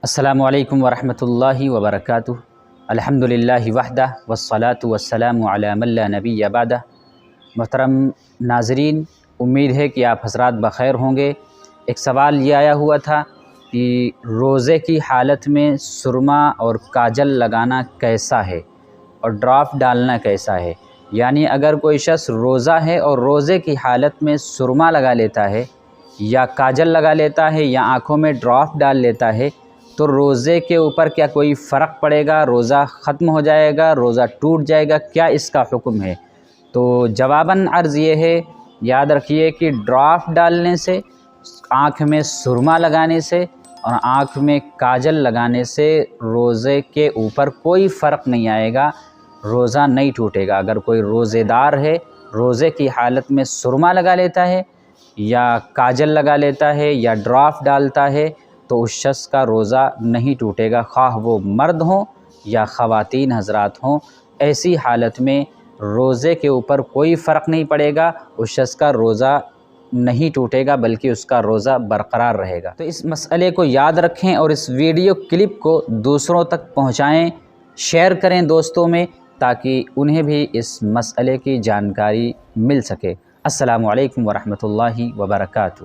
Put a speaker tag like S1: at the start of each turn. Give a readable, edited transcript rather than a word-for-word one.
S1: السلام علیکم ورحمۃ اللہ وبرکاتہ۔ الحمدللہ وحدہ والصلاة والسلام علی من لا نبی بعدہ۔ محترم ناظرین، امید ہے کہ آپ حضرات بخیر ہوں گے۔ ایک سوال یہ آیا ہوا تھا کہ روزے کی حالت میں سرما اور کاجل لگانا کیسا ہے اور ڈراپ ڈالنا کیسا ہے؟ یعنی اگر کوئی شخص روزہ ہے اور روزے کی حالت میں سرما لگا لیتا ہے یا کاجل لگا لیتا ہے یا آنکھوں میں ڈراپ ڈال لیتا ہے تو روزے کے اوپر کیا کوئی فرق پڑے گا؟ روزہ ختم ہو جائے گا؟ روزہ ٹوٹ جائے گا؟ کیا اس کا حکم ہے؟ تو جواباً عرض یہ ہے، یاد رکھیے کہ ڈراپ ڈالنے سے، آنکھ میں سرما لگانے سے اور آنکھ میں کاجل لگانے سے روزے کے اوپر کوئی فرق نہیں آئے گا، روزہ نہیں ٹوٹے گا۔ اگر کوئی روزے دار ہے، روزے کی حالت میں سرما لگا لیتا ہے یا کاجل لگا لیتا ہے یا ڈراپ ڈالتا ہے تو اس شخص کا روزہ نہیں ٹوٹے گا، خواہ وہ مرد ہوں یا خواتین حضرات ہوں۔ ایسی حالت میں روزے کے اوپر کوئی فرق نہیں پڑے گا، اس شخص کا روزہ نہیں ٹوٹے گا بلکہ اس کا روزہ برقرار رہے گا۔ تو اس مسئلے کو یاد رکھیں اور اس ویڈیو کلپ کو دوسروں تک پہنچائیں، شیئر کریں دوستوں میں، تاکہ انہیں بھی اس مسئلے کی جانکاری مل سکے۔ السلام علیکم ورحمۃ اللہ وبرکاتہ۔